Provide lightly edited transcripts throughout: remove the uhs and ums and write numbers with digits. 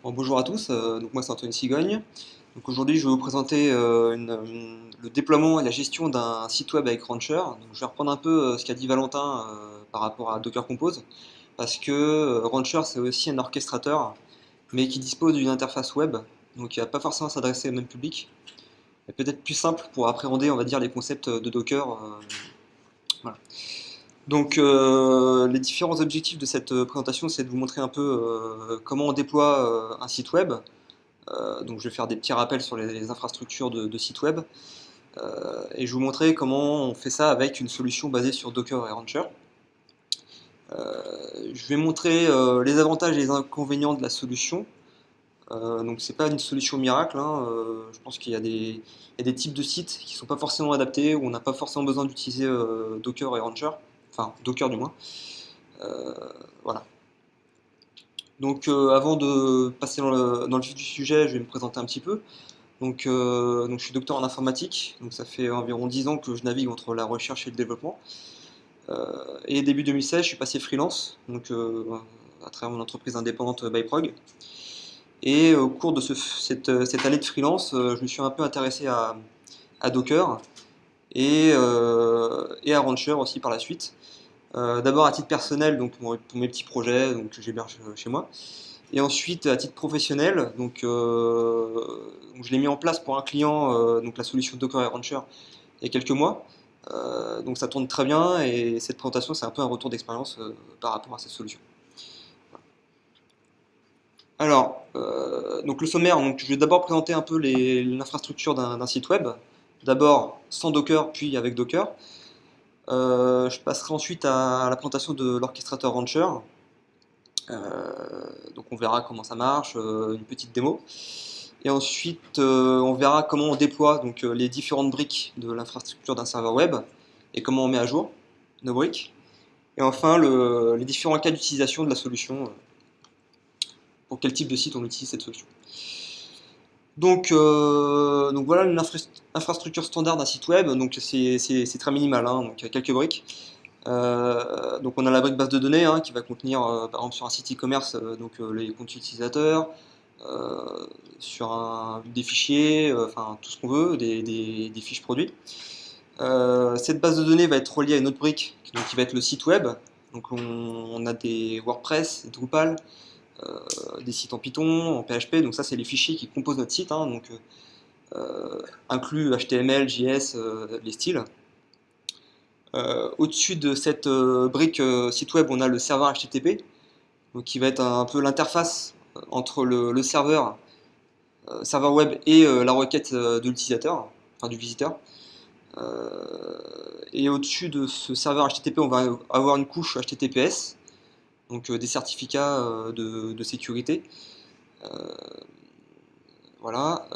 Bon, bonjour à tous, donc moi c'est Anthony Cigogne. Donc aujourd'hui je vais vous présenter le déploiement et la gestion d'un site web avec Rancher. Donc, je vais reprendre un peu ce qu'a dit Valentin par rapport à Docker Compose, parce que Rancher c'est aussi un orchestrateur, mais qui dispose d'une interface web, donc il ne va pas forcément s'adresser au même public. Et peut-être plus simple pour appréhender, on va dire, les concepts de Docker. Voilà. Donc les différents objectifs de cette présentation, c'est de vous montrer un peu comment on déploie un site web. Donc je vais faire des petits rappels sur les infrastructures de sites web et je vais vous montrer comment on fait ça avec une solution basée sur Docker et Rancher. Je vais montrer les avantages et les inconvénients de la solution. Donc c'est pas une solution miracle, hein. Je pense qu'il y a des types de sites qui sont pas forcément adaptés, où on n'a pas forcément besoin d'utiliser Docker et Rancher, enfin Docker du moins. Euh, voilà. Donc avant de passer dans le vif du sujet, je vais me présenter un petit peu. Donc je suis docteur en informatique, donc ça fait environ 10 ans que je navigue entre la recherche et le développement. Et début 2016, je suis passé freelance, donc à travers mon entreprise indépendante ByProg. Et au cours de cette année de freelance, je me suis un peu intéressé à Docker et à Rancher aussi par la suite. D'abord à titre personnel, donc pour mes petits projets donc, que j'héberge chez moi. Et ensuite, à titre professionnel, donc je l'ai mis en place pour un client, donc la solution Docker et Rancher, il y a quelques mois. Donc ça tourne très bien et cette présentation, c'est un peu un retour d'expérience par rapport à cette solution. Alors, donc le sommaire, donc je vais d'abord présenter un peu l'infrastructure d'un site web. D'abord sans Docker, puis avec Docker. Je passerai ensuite à la présentation de l'orchestrateur Rancher. Donc on verra comment ça marche, une petite démo. Et ensuite, on verra comment on déploie donc, les différentes briques de l'infrastructure d'un serveur web et comment on met à jour nos briques. Et enfin, les différents cas d'utilisation de la solution, pour quel type de site on utilise cette solution. Donc voilà une infrastructure standard d'un site web, donc c'est très minimal, hein, donc il y a quelques briques. Donc on a la brique base de données qui va contenir, par exemple sur un site e-commerce, les comptes utilisateurs, des fichiers, enfin tout ce qu'on veut, des fiches produits. Cette base de données va être reliée à une autre brique donc, qui va être le site web. Donc on a des WordPress, des Drupal, des sites en Python, en PHP. Donc ça c'est les fichiers qui composent notre site, inclus HTML, JS, les styles. Au-dessus de cette brique site web, on a le serveur HTTP, donc qui va être un peu l'interface entre le serveur web et la requête de l'utilisateur, enfin du visiteur. Et au-dessus de ce serveur HTTP, on va avoir une couche HTTPS, donc des certificats de sécurité. Euh, voilà,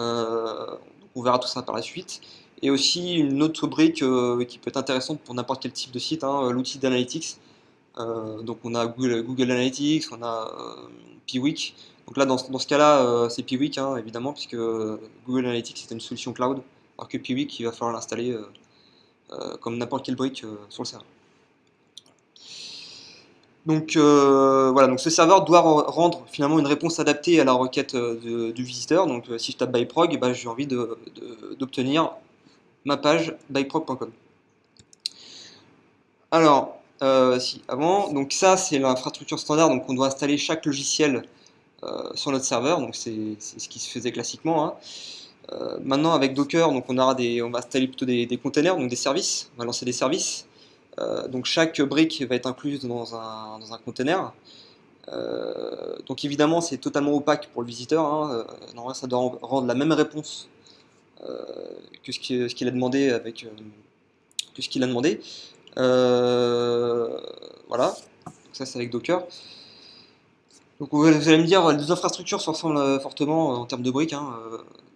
on verra tout ça par la suite. Et aussi une autre brique qui peut être intéressante pour n'importe quel type de site, l'outil d'analytics. Donc on a Google Analytics, on a Piwik. Donc là, dans ce cas-là, c'est Piwik, évidemment, puisque Google Analytics c'est une solution cloud, alors que Piwik, il va falloir l'installer comme n'importe quelle brique sur le serveur. Donc voilà, donc ce serveur doit rendre finalement une réponse adaptée à la requête du visiteur. Donc si je tape byprog, j'ai envie d'obtenir ma page byprog.com. Alors, si avant, donc ça c'est l'infrastructure standard, donc on doit installer chaque logiciel sur notre serveur, donc c'est ce qui se faisait classiquement. Maintenant avec Docker, donc on va installer plutôt des containers, donc des services, on va lancer des services. Donc chaque brique va être incluse dans un container. Donc évidemment c'est totalement opaque pour le visiteur. Normalement ça doit rendre la même réponse euh, que ce qu'il a demandé que ce qu'il a demandé. Voilà, donc ça c'est avec Docker. Donc vous allez me dire, les deux infrastructures se ressemblent fortement en termes de briques.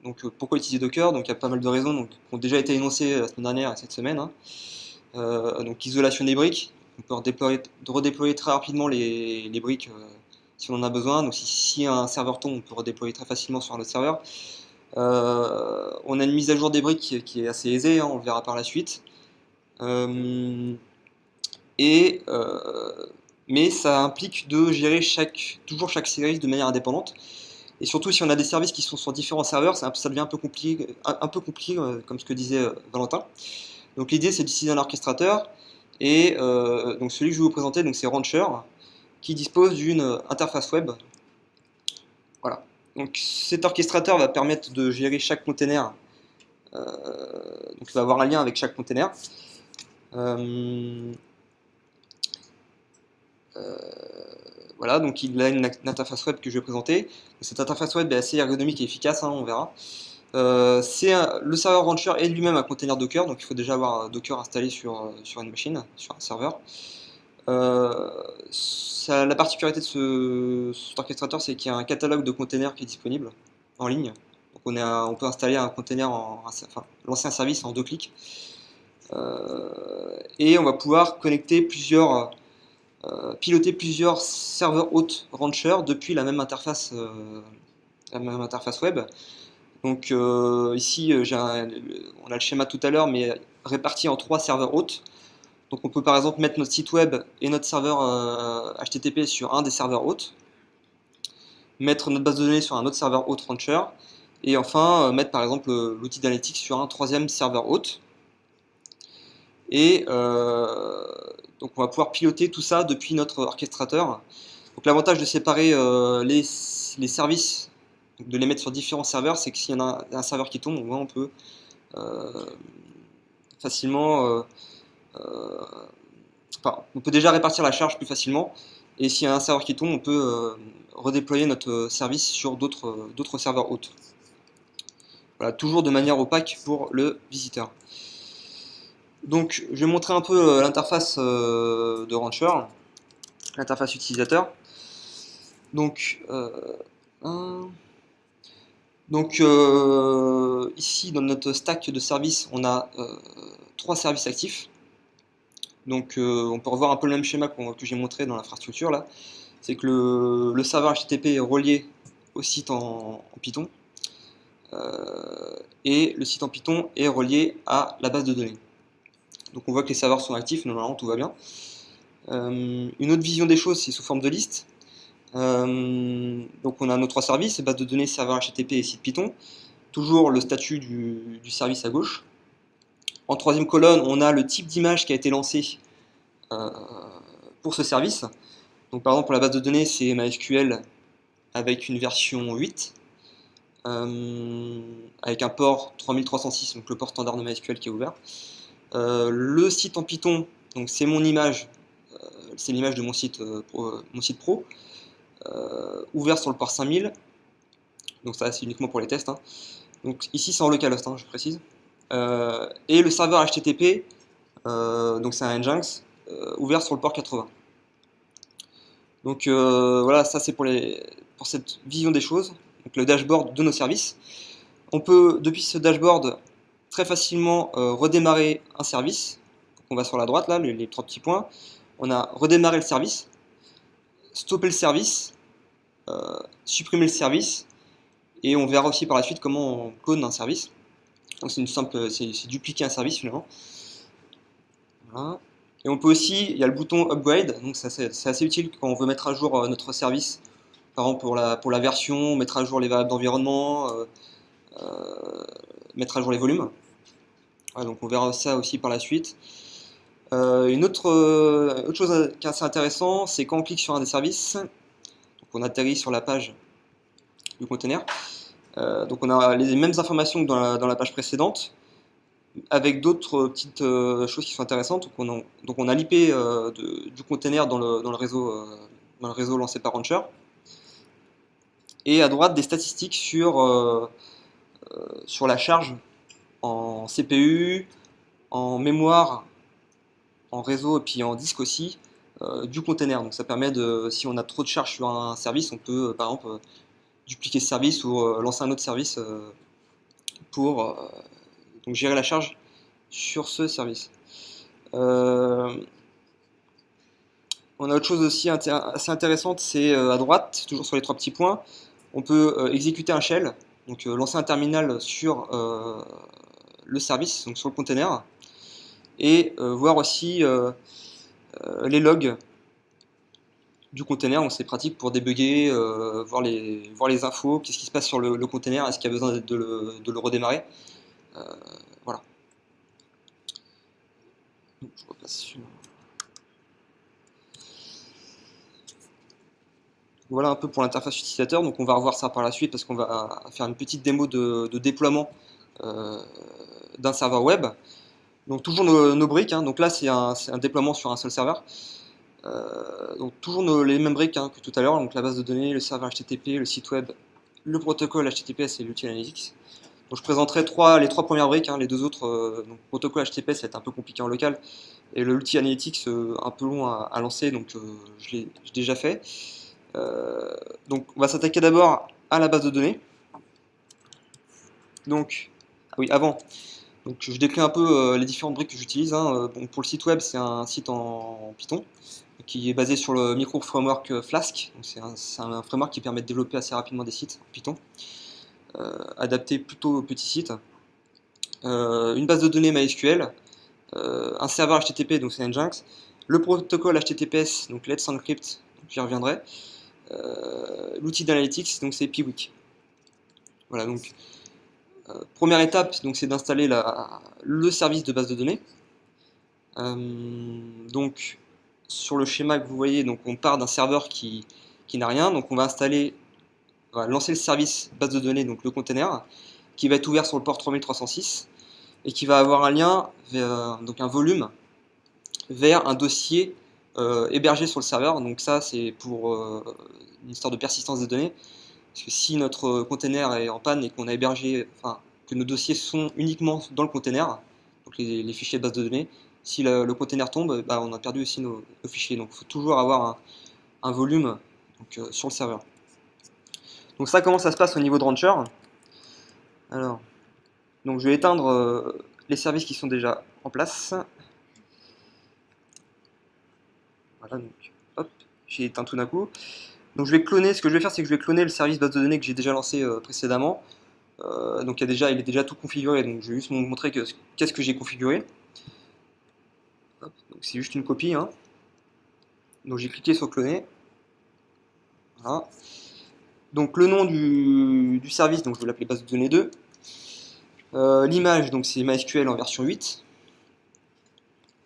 Donc pourquoi utiliser Docker? Donc il y a pas mal de raisons donc, qui ont déjà été énoncées la semaine dernière et cette semaine. Donc isolation des briques, on peut redéployer très rapidement les briques si on en a besoin. Donc si un serveur tombe, on peut redéployer très facilement sur un autre serveur. On a une mise à jour des briques qui est assez aisée, on le verra par la suite. Euh, et, mais ça implique de gérer toujours chaque service de manière indépendante. Et surtout, si on a des services qui sont sur différents serveurs, ça devient un peu compliqué comme ce que disait Valentin. Donc l'idée, c'est d'utiliser un orchestrateur. Et donc celui que je vais vous présenter, c'est Rancher, qui dispose d'une interface web. Voilà. Donc cet orchestrateur va permettre de gérer chaque container. Donc il va avoir un lien avec chaque container. Voilà, donc il a une interface web que je vais présenter. Cette interface web est assez ergonomique et efficace, hein, on verra. Le serveur Rancher est lui-même un container Docker, donc il faut déjà avoir Docker installé sur une machine, sur un serveur. La particularité de cet orchestrateur, c'est qu'il y a un catalogue de containers qui est disponible en ligne. Donc on peut installer un container, lancer un service en 2 clics. Et on va pouvoir piloter plusieurs serveurs hôtes Rancher depuis la même interface web. Donc ici, on a le schéma tout à l'heure, mais réparti en 3 serveurs hôtes. Donc on peut par exemple mettre notre site web et notre serveur HTTP sur un des serveurs hôtes, mettre notre base de données sur un autre serveur hôte Rancher, et enfin mettre par exemple l'outil d'analytics sur un 3e serveur hôte. Et donc on va pouvoir piloter tout ça depuis notre orchestrateur. Donc l'avantage de séparer les services, de les mettre sur différents serveurs, c'est que s'il y en a un serveur qui tombe, on peut facilement on peut déjà répartir la charge plus facilement, et s'il y a un serveur qui tombe, on peut redéployer notre service sur d'autres serveurs hôtes. Voilà, toujours de manière opaque pour le visiteur. Donc je vais montrer un peu l'interface de Rancher, l'interface utilisateur. Donc, ici dans notre stack de services, on a 3 services actifs. Donc on peut revoir un peu le même schéma que j'ai montré dans l'infrastructure là. C'est que le serveur HTTP est relié au site en Python, et le site en Python est relié à la base de données. Donc on voit que les serveurs sont actifs, normalement tout va bien. Une autre vision des choses, c'est sous forme de liste. Donc on a nos 3 services, base de données, serveur HTTP et site Python. Toujours le statut du service à gauche. En 3e colonne, on a le type d'image qui a été lancé pour ce service. Donc par exemple pour la base de données, c'est MySQL avec une version 8, avec un port 3306, donc le port standard de MySQL qui est ouvert. Le site en Python, donc c'est mon image, c'est l'image de mon site pro, ouvert sur le port 5000. Donc ça c'est uniquement pour les tests, hein. Donc ici c'est en localhost, hein, je précise. Et le serveur HTTP, donc c'est un Nginx, ouvert sur le port 80. Donc voilà, ça c'est pour cette vision des choses, donc le dashboard de nos services. On peut, depuis ce dashboard, très facilement redémarrer un service. Donc on va sur la droite, là, les 3 petits points. On a redémarré le service, stopper le service, supprimer le service, et on verra aussi par la suite comment on clone un service. Donc c'est dupliquer un service finalement. Voilà. Et on peut aussi, il y a le bouton upgrade, donc c'est assez utile quand on veut mettre à jour notre service. Par exemple pour la version, mettre à jour les variables d'environnement, mettre à jour les volumes. Voilà, donc on verra ça aussi par la suite. Une autre chose qui est assez intéressant, c'est quand on clique sur un des services, donc on atterrit sur la page du container. Donc on a les mêmes informations que dans la page précédente, avec d'autres petites choses qui sont intéressantes. Donc on a l'IP du container dans le réseau lancé par Rancher. Et à droite des statistiques sur la charge en CPU, en mémoire, en réseau et puis en disque aussi du container. Donc ça permet si on a trop de charge sur un service, on peut par exemple dupliquer ce service ou lancer un autre service pour donc gérer la charge sur ce service. On a autre chose aussi assez intéressante, c'est à droite, toujours sur les 3 petits points, on peut exécuter un shell, donc lancer un terminal sur le service, donc sur le container, et voir aussi les logs du container, donc c'est pratique pour débugger, voir les infos, qu'est-ce qui se passe sur le container, est-ce qu'il y a besoin de le redémarrer. Voilà. Donc, je repasse sur... Voilà un peu pour l'interface utilisateur, donc on va revoir ça par la suite parce qu'on va faire une petite démo de déploiement d'un serveur web. Donc toujours nos briques, hein. Donc là c'est un déploiement sur un seul serveur. Donc toujours les mêmes briques hein, que tout à l'heure, donc la base de données, le serveur HTTP, le site web, le protocole HTTPS et l'outil Analytics. Donc je présenterai les trois premières briques, hein, les deux autres, donc protocole HTTPS ça va être un peu compliqué en local, et l'outil Analytics un peu long à lancer, donc je l'ai déjà fait. Donc on va s'attaquer d'abord à la base de données. Donc, oui, avant, donc, je décris un peu les différentes briques que j'utilise. Hein. Bon, pour le site web, c'est un site en Python qui est basé sur le micro-framework Flask. C'est un framework qui permet de développer assez rapidement des sites en Python, adapté plutôt aux petits sites. Une base de données MySQL, un serveur HTTP, donc c'est Nginx, le protocole HTTPS, donc Let's Encrypt, j'y reviendrai, l'outil d'analytics, donc c'est Piwik. Voilà, donc première étape, donc c'est d'installer le service de base de données. Donc sur le schéma que vous voyez, donc on part d'un serveur qui n'a rien, donc on va lancer le service base de données, donc le container, qui va être ouvert sur le port 3306 et qui va avoir un lien, donc un volume, vers un dossier hébergé sur le serveur. Donc ça c'est pour une histoire de persistance des données, parce que si notre container est en panne et qu'on a hébergé, enfin que nos dossiers sont uniquement dans le container, donc les fichiers de base de données, si le container tombe, bah, on a perdu aussi nos fichiers. Donc il faut toujours avoir un volume donc, sur le serveur. Donc ça, comment ça se passe au niveau de Rancher? Alors, donc je vais éteindre les services qui sont déjà en place. Voilà, donc hop, j'ai éteint tout d'un coup. Donc je vais cloner, ce que je vais faire, c'est que je vais cloner le service base de données que j'ai déjà lancé précédemment. Donc il est déjà tout configuré, donc je vais juste vous montrer qu'est-ce que j'ai configuré. Donc c'est juste une copie. Hein. Donc j'ai cliqué sur cloner. Voilà. Donc le nom du service, donc je vais l'appeler base de données 2. L'image, donc c'est MySQL en version 8.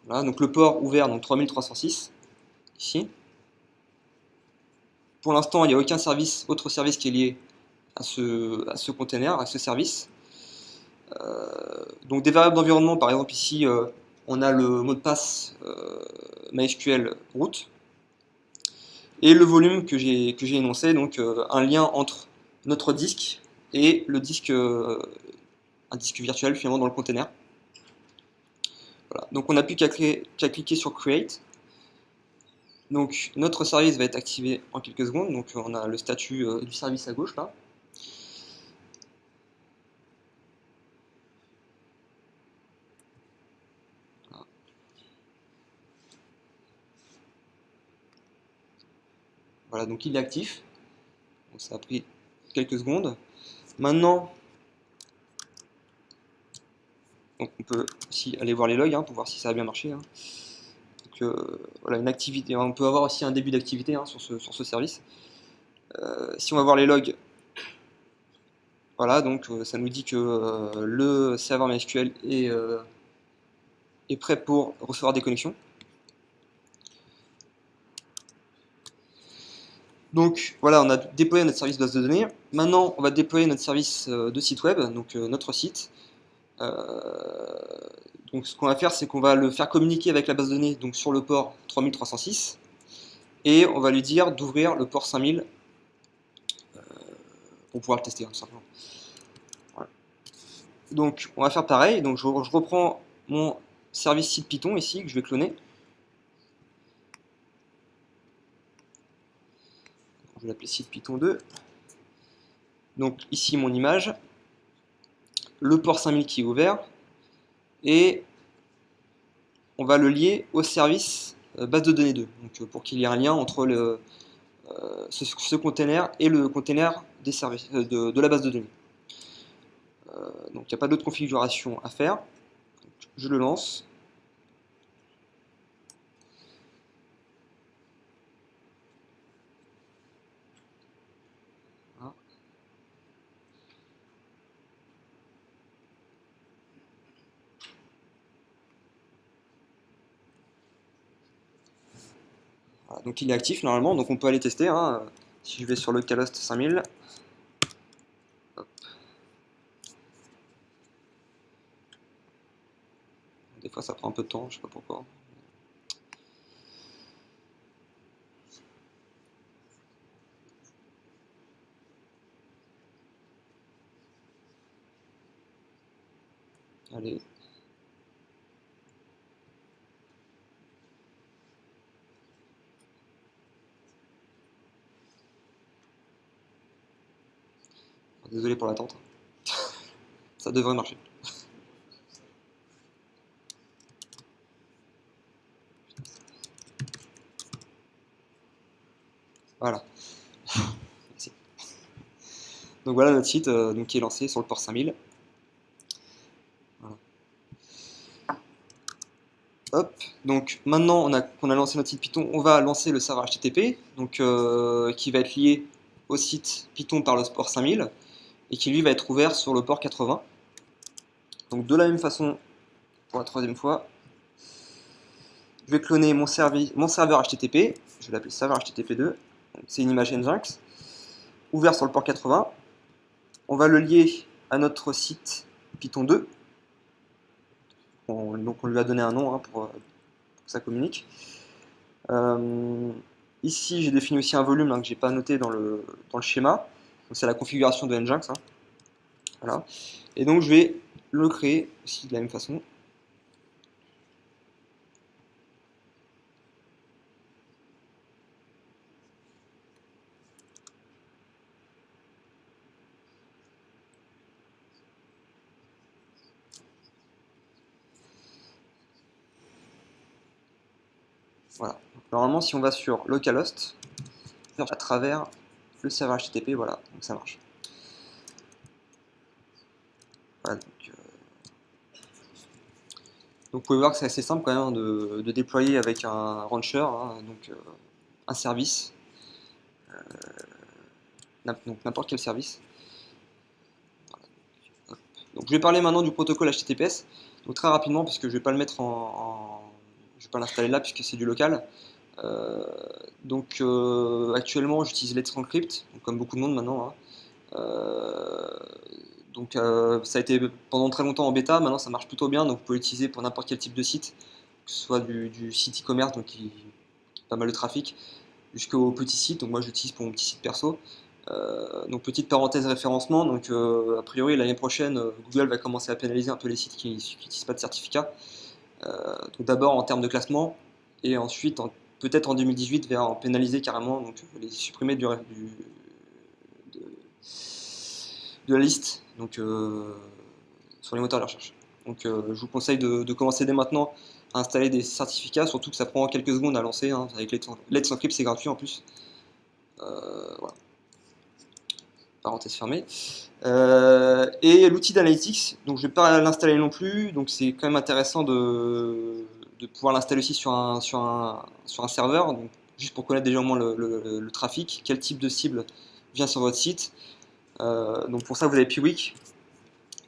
Voilà, donc le port ouvert, donc 3306, ici. Pour l'instant, il n'y a aucun autre service qui est lié à ce container, à ce service. Donc des variables d'environnement, par exemple ici, on a le mot de passe MySQL root. Et le volume que j'ai énoncé, donc un lien entre notre disque et le disque, un disque virtuel finalement dans le container. Voilà. Donc on n'a plus qu'à cliquer sur Create. Donc notre service va être activé en quelques secondes. Donc on a le statut du service à gauche là. Voilà, donc il est actif. Donc ça a pris quelques secondes. Maintenant, donc on peut aussi aller voir les logs hein, pour voir si ça a bien marché. Hein. Donc, voilà, une activité. On peut avoir aussi un début d'activité hein, sur ce service. Si on va voir les logs, voilà, donc ça nous dit que le serveur MySQL est prêt pour recevoir des connexions. Donc voilà, on a déployé notre service base de données. Maintenant, on va déployer notre service de site web, donc notre site. Donc ce qu'on va faire, c'est qu'on va le faire communiquer avec la base de données donc sur le port 3306 et on va lui dire d'ouvrir le port 5000 pour pouvoir le tester hein, tout simplement. Voilà. Donc on va faire pareil. Donc je reprends mon service site Python ici que je vais cloner. Je vais l'appeler site Python 2. Donc ici mon image, le port 5000 qui est ouvert, et on va le lier au service base de données 2, donc, pour qu'il y ait un lien entre ce container et le container des services, de la base de données. Donc il n'y a pas d'autre configuration à faire. Donc, je le lance. Voilà, donc il est actif normalement, donc on peut aller tester, hein. Si je vais sur localhost 5000, hop. Des fois ça prend un peu de temps, je sais pas pourquoi. Allez. Désolé pour l'attente. Ça devrait marcher. Voilà. Merci. Donc voilà notre site donc, qui est lancé sur le port 5000. Voilà. Hop, donc maintenant qu'on a lancé notre site Python, on va lancer le serveur HTTP, donc, qui va être lié au site Python par le port 5000 et qui lui va être ouvert sur le port 80. Donc de la même façon, pour la troisième fois, je vais cloner mon serveur HTTP, je vais l'appeler serveur HTTP2, c'est une image Nginx, ouvert sur le port 80. On va le lier à notre site Python 2. Donc on lui a donné un nom hein, pour que ça communique. Ici j'ai défini aussi un volume hein, que j'ai pas noté dans le schéma. C'est la configuration de Nginx. Hein. Voilà. Et donc je vais le créer aussi de la même façon. Voilà. Donc, normalement, si on va sur localhost, à travers le serveur HTTP, voilà, donc ça marche. Voilà, donc vous pouvez voir que c'est assez simple quand même hein, de déployer avec un rancher, hein, donc un service, donc n'importe quel service. Voilà. Donc je vais parler maintenant du protocole HTTPS, donc très rapidement puisque je ne vais pas le mettre je vais pas l'installer là puisque c'est du local. Actuellement j'utilise Let's Encrypt, comme beaucoup de monde maintenant. Hein. Ça a été pendant très longtemps en bêta, maintenant ça marche plutôt bien, donc vous pouvez l'utiliser pour n'importe quel type de site, que ce soit du site e-commerce, donc qui a pas mal de trafic, jusqu'au petit site, donc moi je l'utilise pour mon petit site perso. Donc petite parenthèse référencement, donc a priori l'année prochaine Google va commencer à pénaliser un peu les sites qui n'utilisent pas de certificat. Donc d'abord en termes de classement, et ensuite peut-être en 2018 vers en pénaliser carrément, donc les supprimer de la liste, donc sur les moteurs de recherche. Donc je vous conseille de commencer dès maintenant à installer des certificats, surtout que ça prend quelques secondes à lancer, hein, avec Let's Encrypt c'est gratuit en plus. Voilà. Parenthèse fermée. Et l'outil d'analytics, donc je ne vais pas l'installer non plus, donc c'est quand même intéressant de pouvoir l'installer aussi sur un serveur, donc juste pour connaître déjà au moins le trafic, quel type de cible vient sur votre site. Donc pour ça vous avez Piwik,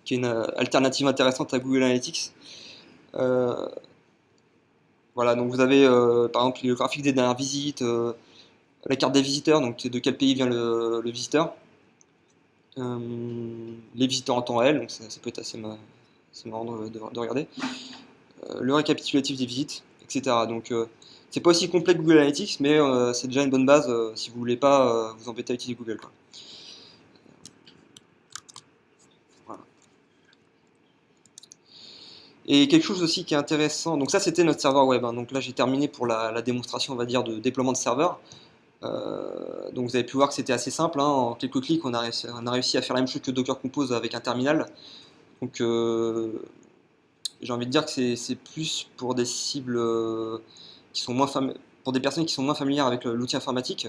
qui est une alternative intéressante à Google Analytics. Voilà, donc vous avez par exemple le graphique des dernières visites, la carte des visiteurs, donc de quel pays vient le visiteur. Les visiteurs en temps réel, donc ça peut être assez marrant de regarder. Le récapitulatif des visites, etc. Donc c'est pas aussi complet que Google Analytics, mais c'est déjà une bonne base si vous voulez pas vous embêter à utiliser Google. Quoi. Voilà. Et quelque chose aussi qui est intéressant, donc ça c'était notre serveur web, hein. Donc là j'ai terminé pour la démonstration on va dire de déploiement de serveur. Donc vous avez pu voir que c'était assez simple, hein. En quelques clics on a réussi à faire la même chose que Docker Compose avec un terminal. Donc j'ai envie de dire que c'est plus pour des cibles qui sont pour des personnes qui sont moins familières avec l'outil informatique.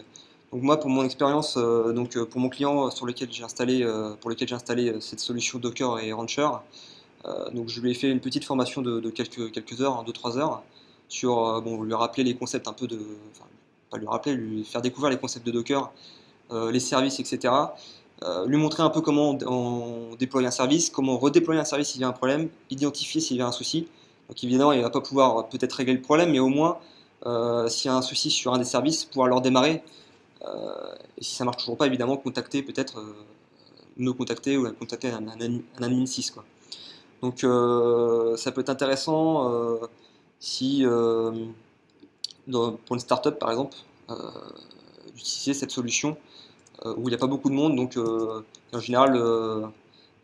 Donc moi pour mon expérience, pour mon client pour lequel j'ai installé cette solution Docker et Rancher, donc je lui ai fait une petite formation de quelques heures, hein, 2-3 heures, sur lui rappeler les concepts un peu enfin, pas lui rappeler, lui faire découvrir les concepts de Docker, les services, etc. Lui montrer un peu comment on déploie un service, comment redéployer un service s'il y a un problème, identifier s'il y a un souci. Donc évidemment, il ne va pas pouvoir peut-être régler le problème, mais au moins s'il y a un souci sur un des services, pouvoir le redémarrer. Et si ça marche toujours pas, évidemment, contacter peut-être me contacter ou contacter un admin 6 quoi. Donc ça peut être intéressant si pour une startup par exemple d'utiliser cette solution où il n'y a pas beaucoup de monde, donc en général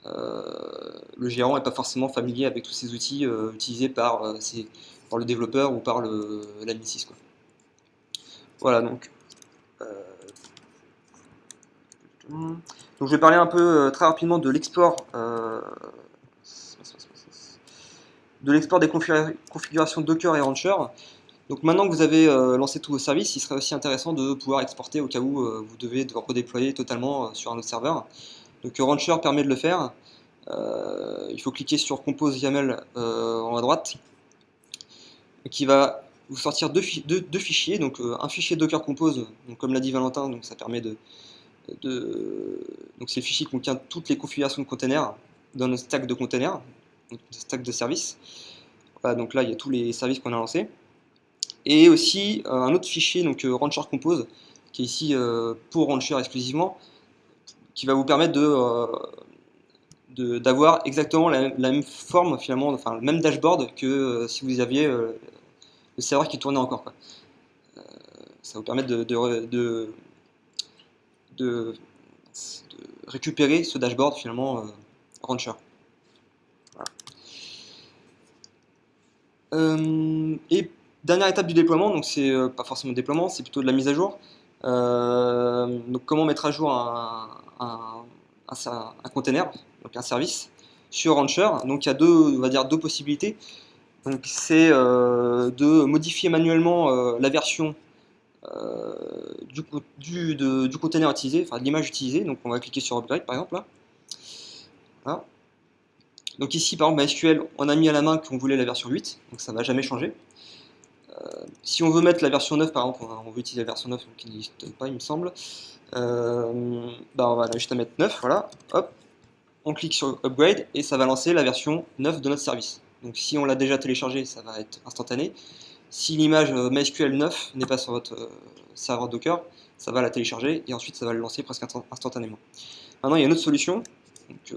le gérant n'est pas forcément familier avec tous ces outils utilisés par le développeur ou par l'admin 6 quoi. Voilà euh, donc je vais parler un peu très rapidement de l'export des configurations Docker et Rancher. Donc maintenant que vous avez lancé tous vos services, il serait aussi intéressant de pouvoir exporter au cas où vous devez redéployer totalement sur un autre serveur. Donc Rancher permet de le faire. Il faut cliquer sur Compose YAML en haut à droite, qui va vous sortir deux fichiers. Donc un fichier Docker Compose, donc, comme l'a dit Valentin, donc ça permet donc c'est le fichier qui contient toutes les configurations de containers dans notre stack de containers, notre stack de services. Voilà, donc là il y a tous les services qu'on a lancés. Et aussi un autre fichier, donc Rancher Compose, qui est ici pour Rancher exclusivement, qui va vous permettre d'avoir exactement la même forme finalement, enfin le même dashboard que si vous aviez le serveur qui tournait encore quoi. Ça vous permet de récupérer ce dashboard finalement Rancher. Voilà. Et dernière étape du déploiement, donc c'est pas forcément le déploiement, c'est plutôt de la mise à jour. Donc comment mettre à jour un container, donc un service sur Rancher. Donc il y a on va dire deux possibilités. Donc c'est de modifier manuellement la version du container utilisé, enfin de l'image utilisée. Donc on va cliquer sur Upgrade par exemple là. Voilà. Donc ici par exemple MySQL, on a mis à la main qu'on voulait la version 8, donc ça ne va jamais changer. Si on veut mettre la version 9 par exemple, on veut utiliser la version 9 qui n'existe pas il me semble, on va juste à mettre 9, voilà, hop, on clique sur Upgrade et ça va lancer la version 9 de notre service. Donc si on l'a déjà téléchargé, ça va être instantané. Si l'image MySQL 9 n'est pas sur votre serveur Docker, ça va la télécharger et ensuite ça va le lancer presque instantanément. Maintenant il y a une autre solution, donc,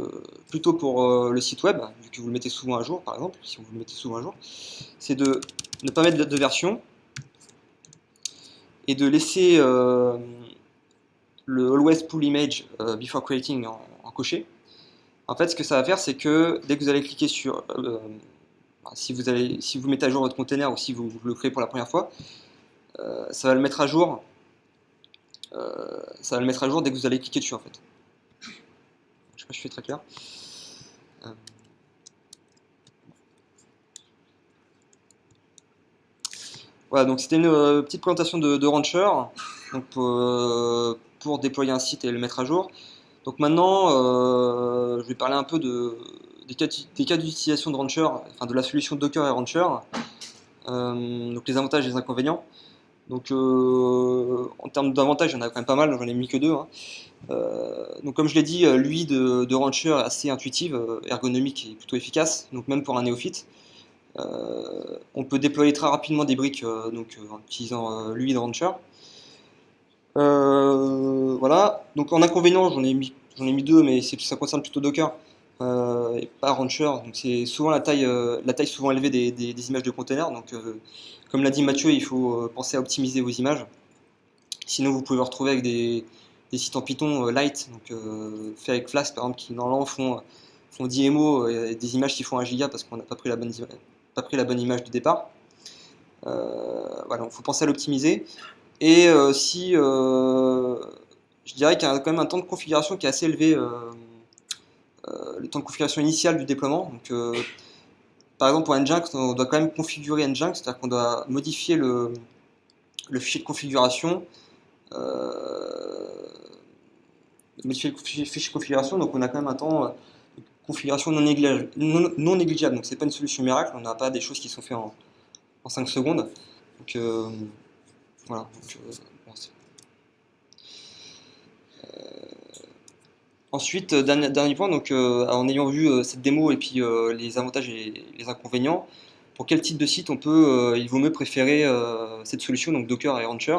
plutôt pour le site web, vu que vous le mettez souvent à jour par exemple, si vous le mettez souvent à jour, c'est de ne pas mettre de version et de laisser le Always Pull Image Before Creating en coché. En fait, ce que ça va faire, c'est que dès que vous allez cliquer sur, si vous mettez à jour votre container ou si vous le créez pour la première fois, ça va le mettre à jour. Ça va le mettre à jour dès que vous allez cliquer dessus en fait. Je sais pas si je fais très clair. Voilà, donc c'était une petite présentation de Rancher, donc pour déployer un site et le mettre à jour. Donc maintenant, je vais parler un peu des cas d'utilisation de Rancher, enfin de la solution Docker et Rancher, donc les avantages et les inconvénients. Donc en termes d'avantages, il y en a quand même pas mal, j'en ai mis que deux, hein. Donc comme je l'ai dit, l'UI de Rancher est assez intuitive, ergonomique et plutôt efficace, donc même pour un néophyte. On peut déployer très rapidement des briques en utilisant l'UI de Rancher. Voilà, donc en inconvénient, j'en ai mis deux, mais ça concerne plutôt Docker et pas Rancher. Donc c'est souvent la taille souvent élevée des images de containers. Donc comme l'a dit Mathieu, il faut penser à optimiser vos images. Sinon, vous pouvez vous retrouver avec des sites en Python light, donc faits avec Flask par exemple, qui normalement font 10 MO et des images qui font 1 giga parce qu'on n'a pas pris la bonne image de départ. Voilà, il faut penser à l'optimiser. Et si je dirais qu'il y a quand même un temps de configuration qui est assez élevé, le temps de configuration initial du déploiement. Donc, par exemple, pour Nginx, on doit quand même configurer Nginx, c'est-à-dire qu'on doit modifier le fichier de configuration. Modifier le fichier de configuration, donc on a quand même un temps de configuration non négligeable. Non négligeable. Donc, c'est pas une solution miracle, on n'a pas des choses qui sont faites en 5 secondes. Donc, voilà. Donc, bon, ensuite, dernier point, donc en ayant vu cette démo et puis les avantages et les inconvénients, pour quel type de site il vaut mieux préférer cette solution, donc Docker et Rancher.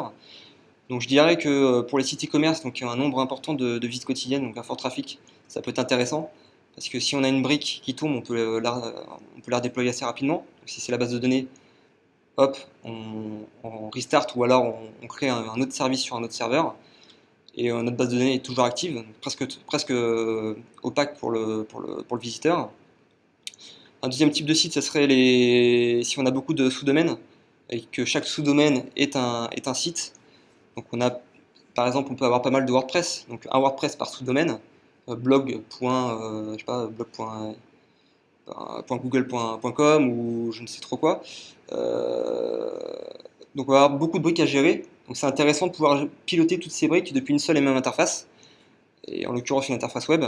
Donc je dirais que pour les sites e-commerce, donc un nombre important de visites quotidiennes, donc un fort trafic, ça peut être intéressant. Parce que si on a une brique qui tombe, on peut la redéployer assez rapidement. Donc si c'est la base de données, hop, on restart ou alors on crée un autre service sur un autre serveur. Et notre base de données est toujours active, donc presque opaque pour le visiteur. Un deuxième type de site, ça serait si on a beaucoup de sous-domaines et que chaque sous-domaine est un site. Donc par exemple, on peut avoir pas mal de WordPress, donc un WordPress par sous-domaine, blog.google.com ou je ne sais trop quoi. Euh, donc on va avoir beaucoup de briques à gérer. Donc c'est intéressant de pouvoir piloter toutes ces briques depuis une seule et même interface, et en l'occurrence une interface web.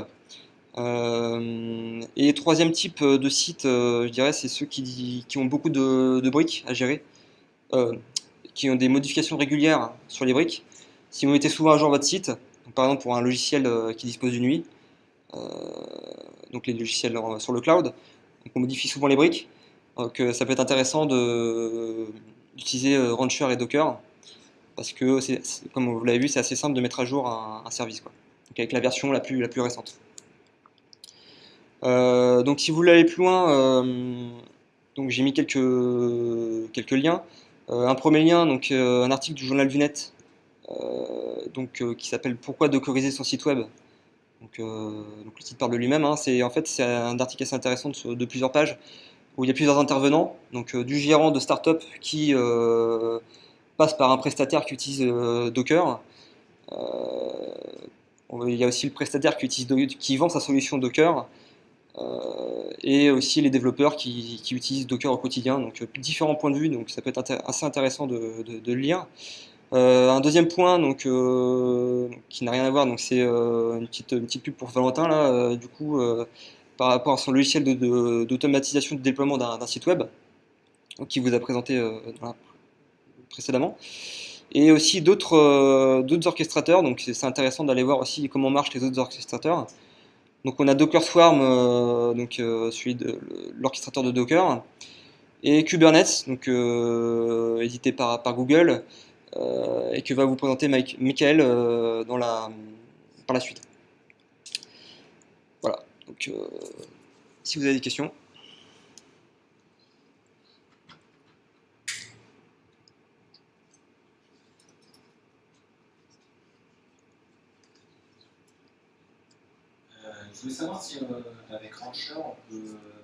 Et troisième type de site, je dirais, c'est ceux qui ont beaucoup de briques à gérer, euh, qui ont des modifications régulières sur les briques. Si vous mettez souvent à jour votre site, donc par exemple pour un logiciel qui dispose d'une UI, euh, donc les logiciels sur le cloud, donc on modifie souvent les briques, donc ça peut être intéressant d'utiliser Rancher et Docker, parce que comme vous l'avez vu, c'est assez simple de mettre à jour un service, quoi. Donc avec la version la plus récente. Donc si vous voulez aller plus loin, donc j'ai mis quelques liens. Un premier lien, donc un article du journal du net, qui s'appelle Pourquoi dockeriser son site web. Donc le site parle de lui-même, hein. C'est un article assez intéressant de plusieurs pages où il y a plusieurs intervenants, donc du gérant de start-up qui passe par un prestataire qui utilise Docker. Euh, il y a aussi le prestataire qui vend sa solution Docker. Et aussi les développeurs qui utilisent Docker au quotidien. Donc différents points de vue, donc ça peut être assez intéressant de le lire. Un deuxième point, qui n'a rien à voir, donc c'est une petite pub pour Valentin là, du coup, par rapport à son logiciel d'automatisation de déploiement d'un site web, donc, qui vous a présenté précédemment. Et aussi d'autres orchestrateurs, donc c'est intéressant d'aller voir aussi comment marchent les autres orchestrateurs. Donc on a Docker Swarm, celui de l'orchestrateur de Docker, et Kubernetes, donc édité par Google, et que va vous présenter Michael par la suite. Voilà. Donc si vous avez des questions. Je voulais savoir si avec Rancher,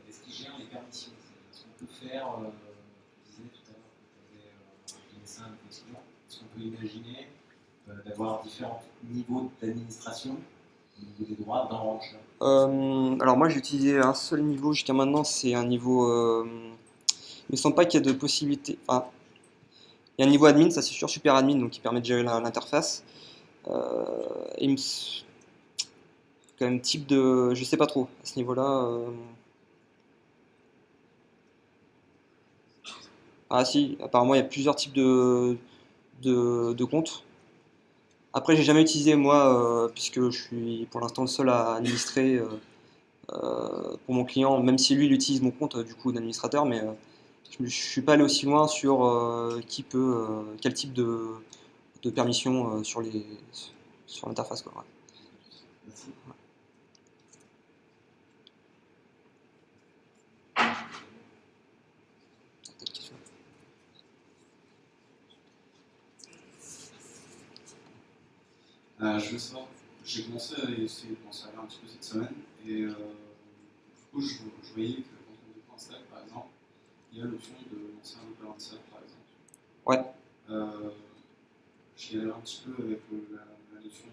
est-ce qu'il gère les permissions? Est-ce qu'on peut faire, tu disais tout à l'heure que tu avais laissé un petit peu, est-ce qu'on peut imaginer d'avoir différents niveaux d'administration au niveau des droits dans Rancher? Alors moi j'ai utilisé un seul niveau jusqu'à maintenant, c'est un niveau. Il me semble pas qu'il y a de possibilité. Enfin, il y a un niveau admin, ça c'est sûr, super admin, donc qui permet de gérer l'interface. Il me quand même type de. Je sais pas trop à ce niveau-là. Ah si, apparemment il y a plusieurs types de comptes. Après j'ai jamais utilisé moi, puisque je suis pour l'instant le seul à administrer pour mon client, même si lui il utilise mon compte du coup d'administrateur, mais je suis pas allé aussi loin sur quel type de permission sur l'interface, quoi. Ouais. Merci. Peut-être question. Je veux savoir, j'ai commencé à essayer de m'en servir un petit peu cette semaine, et du coup, je voyais que quand on déploie un stack, par exemple, il y a l'option de lancer un load balancer, par exemple. Ouais. J'y allais un petit peu avec la notion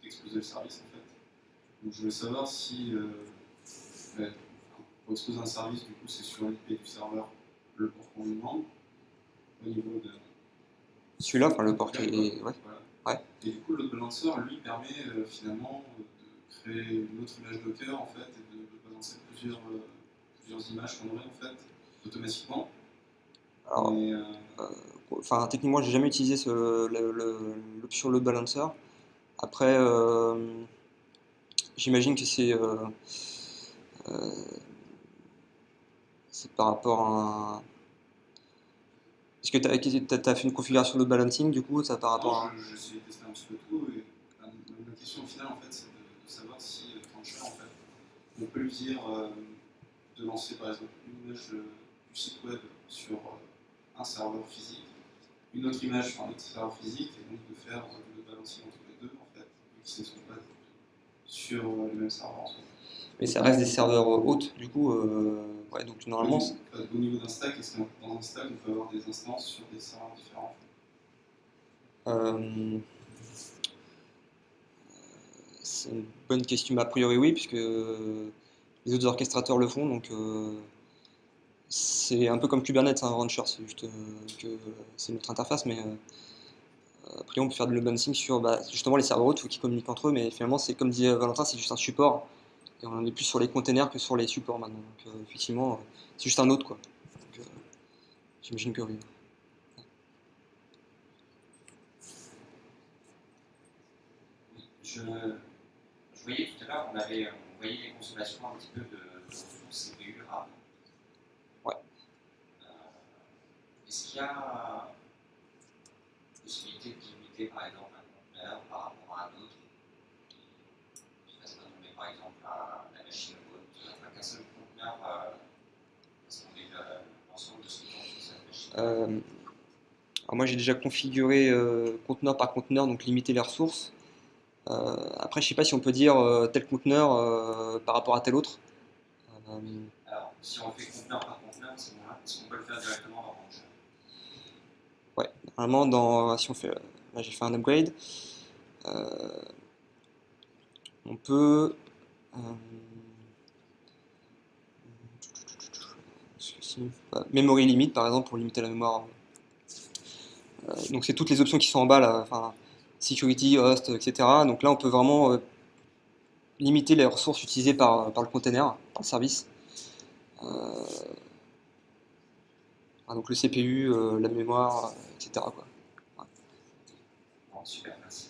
d'exposer le service, en fait. Donc, je voulais savoir si, pour exposer un service, du coup, c'est sur l'IP du serveur, le port qu'on lui demande, au niveau de. Celui-là, enfin le port Ouais. Ouais. Voilà. Ouais. Et du coup, le load balancer, lui, permet finalement de créer une autre image Docker, en fait, et de balancer plusieurs images qu'on aurait, en fait, automatiquement. Alors, Mais, enfin techniquement, j'ai jamais utilisé l'option load balancer. Après, j'imagine que c'est par rapport Est-ce que tu as fait une configuration de balancing du coup, ça par Non, rapport à. je suis testé un petit peu tout et la question au final en fait c'est de savoir si Cruncher en fait on peut lui dire de lancer par exemple une image du site web sur un serveur physique, une autre image sur un autre serveur physique et donc de faire le balancing entre les deux en fait, vu qu'ils ne sont pas sur les mêmes serveurs en soi. Mais ça reste des serveurs hôtes, du coup, ouais, donc Mais normalement. du coup, au niveau d'un stack, est-ce que dans un stack on peut avoir des instances sur des serveurs différents? Euh, c'est une bonne question, mais a priori oui, puisque les autres orchestrateurs le font, donc c'est un peu comme Kubernetes, un Rancher, c'est juste que c'est notre interface, mais après on peut faire de load balancing sur justement les serveurs hôtes, faut qu'ils communiquent entre eux, mais finalement c'est comme disait Valentin, c'est juste un support, et on est plus sur les containers que sur les supports maintenant, donc effectivement c'est juste un hôte quoi. Donc, j'imagine que oui. Oui, je voyais tout à l'heure, on voyait les consommations un petit peu de ressources CPU RAM. Ouais. Est-ce qu'il y a possibilité de limiter par exemple un conteneur par rapport à un autre? Je ne sais pas, on met par exemple la machine haute, enfin, qu'un seul conteneur, parce qu'on met l'ensemble de ce qui tombe sur cette machine. Alors moi j'ai déjà configuré conteneur par conteneur, donc limiter les ressources. Après je sais pas si on peut dire tel conteneur par rapport à tel autre. Alors, si on fait conteneur par conteneur, c'est bon, est-ce qu'on peut le faire directement dans Rancher? Ouais, normalement si on fait, là j'ai fait un upgrade, euh, on peut memory limit par exemple pour limiter la mémoire. Donc c'est toutes les options qui sont en bas là, enfin security, host, etc. Donc là on peut vraiment limiter les ressources utilisées par le container, par le service. Euh, donc le CPU, la mémoire, etc. quoi. Ouais. Bon, super, merci.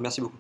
Merci beaucoup.